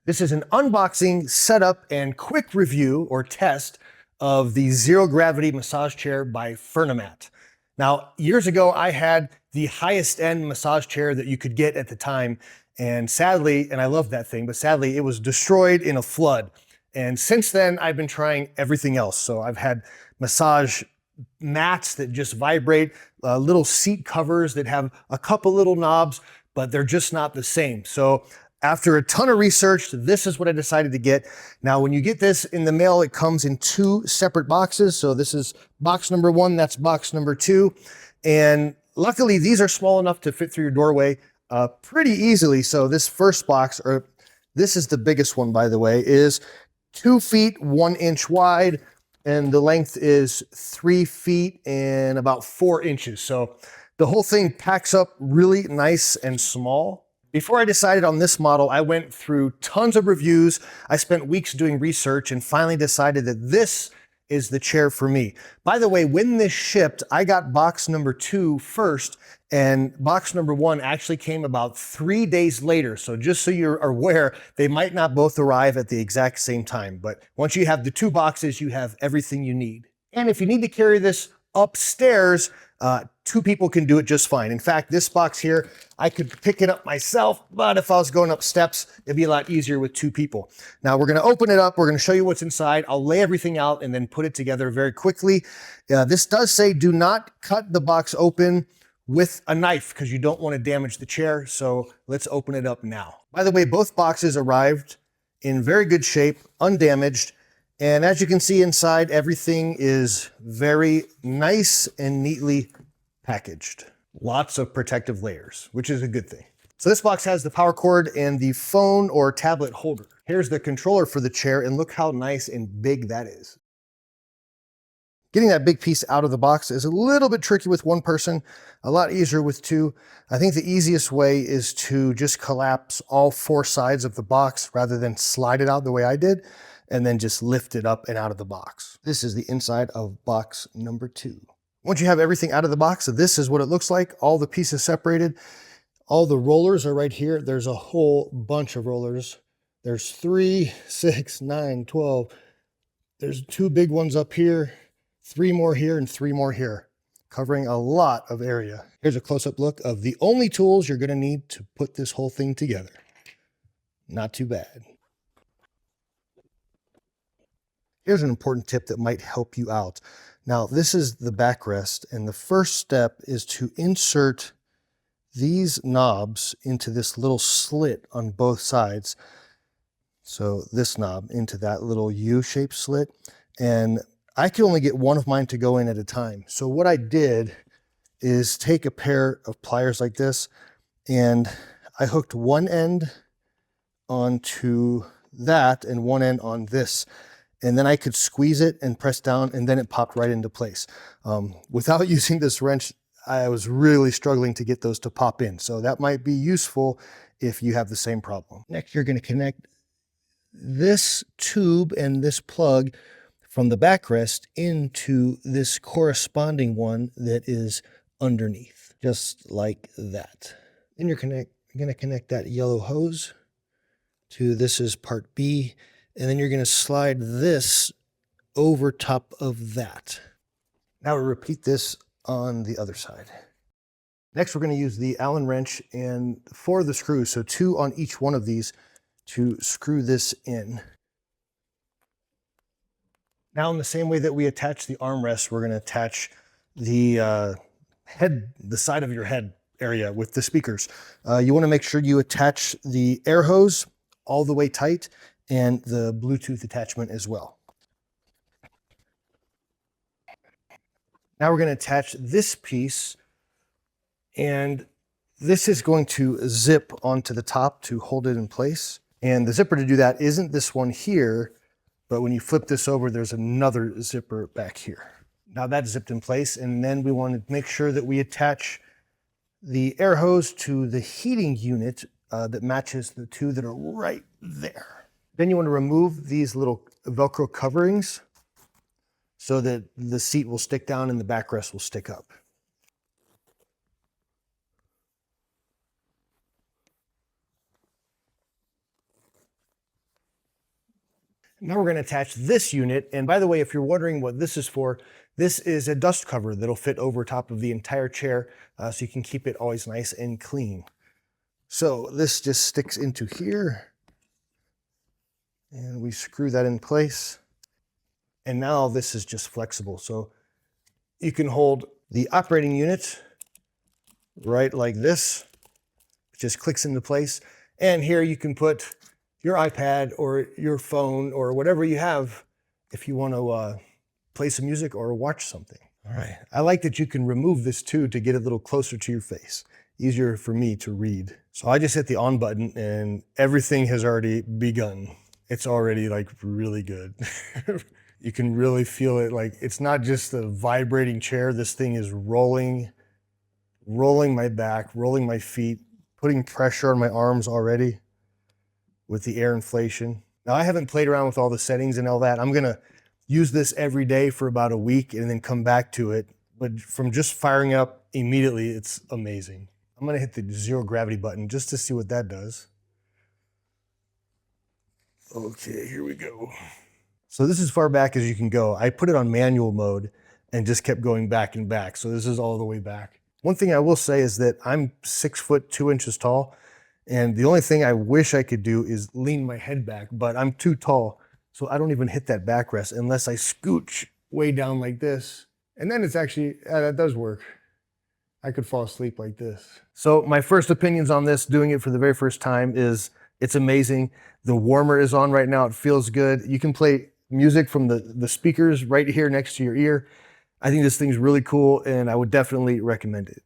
This is an unboxing, setup, and quick review or test of the zero gravity massage chair by Furnimat. Now, years ago, I had the highest end massage chair that you could get at the time. And sadly, and I love that thing, but sadly it was destroyed in a flood. And since then, I've been trying everything else. So I've had massage mats that just vibrate, little seat covers that have a couple little knobs, but they're just not the same. So after a ton of research, this is what I decided to get. Now, when you get this in the mail, it comes in two separate boxes. So this is box number one, that's box number two. And luckily, these are small enough to fit through your doorway pretty easily. So this first box, or this is the biggest one, by the way, is 2 feet, 1 inch wide. And the length is 3 feet and about 4 inches. So the whole thing packs up really nice and small. Before I decided on this model, I went through tons of reviews. I spent weeks doing research and finally decided that this is the chair for me. By the way, when this shipped, I got box number 2 first, and box number 1 actually came about 3 days later. So just so you're aware, they might not both arrive at the exact same time, but once you have the 2 boxes, you have everything you need. And if you need to carry this upstairs, 2 people can do it just fine. In fact, this box here, I could pick it up myself, but if I was going up steps, it'd be a lot easier with 2 people. Now we're gonna open it up, we're gonna show you what's inside. I'll lay everything out and then put it together very quickly. This does say do not cut the box open with a knife because you don't want to damage the chair. So let's open it up now. By the way, both boxes arrived in very good shape, undamaged. And as you can see inside, everything is very nice and neatly packaged. Lots of protective layers, which is a good thing. So this box has the power cord and the phone or tablet holder. Here's the controller for the chair, and look how nice and big that is. Getting that big piece out of the box is a little bit tricky with one person, a lot easier with 2. I think the easiest way is to just collapse all 4 sides of the box rather than slide it out the way I did, and then just lift it up and out of the box. This is the inside of box number 2. Once you have everything out of the box, this is what it looks like. All the pieces separated. All the rollers are right here. There's a whole bunch of rollers. There's 3, 6, 9, 12. There's 2 big ones up here, 3 more here, and 3 more here, covering a lot of area. Here's a close-up look of the only tools you're gonna need to put this whole thing together. Not too bad. Here's an important tip that might help you out. Now, this is the backrest, and the first step is to insert these knobs into this little slit on both sides. So this knob into that little U-shaped slit, and I can only get one of mine to go in at a time. So what I did is take a pair of pliers like this, and I hooked one end onto that and one end on this. And then I could squeeze it and press down, and then it popped right into place. Without using this wrench, I was really struggling to get those to pop in. So that might be useful if you have the same problem. Next, you're going to connect this tube and this plug from the backrest into this corresponding one that is underneath, just like that. Then you're going to connect that yellow hose to this is part B. And then you're going to slide this over top of that. Now we repeat this on the other side. Next, we're going to use the Allen wrench and 4 of the screws, so 2 on each one of these, to screw this in. Now, in the same way that we attach the armrest, we're going to attach the the side of your head area with the speakers. You want to make sure you attach the air hose all the way tight, and the Bluetooth attachment as well. Now we're going to attach this piece, and this is going to zip onto the top to hold it in place. And the zipper to do that isn't this one here, but when you flip this over, there's another zipper back here. Now that's zipped in place, and then we want to make sure that we attach the air hose to the heating unit that matches the 2 that are right there. Then you want to remove these little Velcro coverings so that the seat will stick down and the backrest will stick up. Now we're going to attach this unit. And by the way, if you're wondering what this is for, this is a dust cover that'll fit over top of the entire chair, so you can keep it always nice and clean. So this just sticks into here, and we screw that in place. And now this is just flexible. So you can hold the operating unit right like this. It just clicks into place. And here you can put your iPad or your phone or whatever you have if you want to play some music or watch something. All right. I like that you can remove this too to get it a little closer to your face. Easier for me to read. So I just hit the on button and everything has already begun. It's already like really good. You can really feel it. Like it's not just a vibrating chair. This thing is rolling my back, rolling my feet, putting pressure on my arms already with the air inflation. Now I haven't played around with all the settings and all that. I'm gonna use this every day for about a week and then come back to it. But from just firing up immediately, it's amazing. I'm gonna hit the zero gravity button just to see what that does. Okay, here we go. So this is as far back as you can go. I put it on manual mode and just kept going back and back. So this is all the way back. One thing I will say is that I'm 6 foot 2 inches tall. And the only thing I wish I could do is lean my head back, but I'm too tall. So I don't even hit that backrest unless I scooch way down like this. And then it's actually, that does work. I could fall asleep like this. So my first opinions on this, doing it for the very first time, is it's amazing. The warmer is on right now. It feels good. You can play music from the speakers right here next to your ear. I think this thing's really cool and I would definitely recommend it.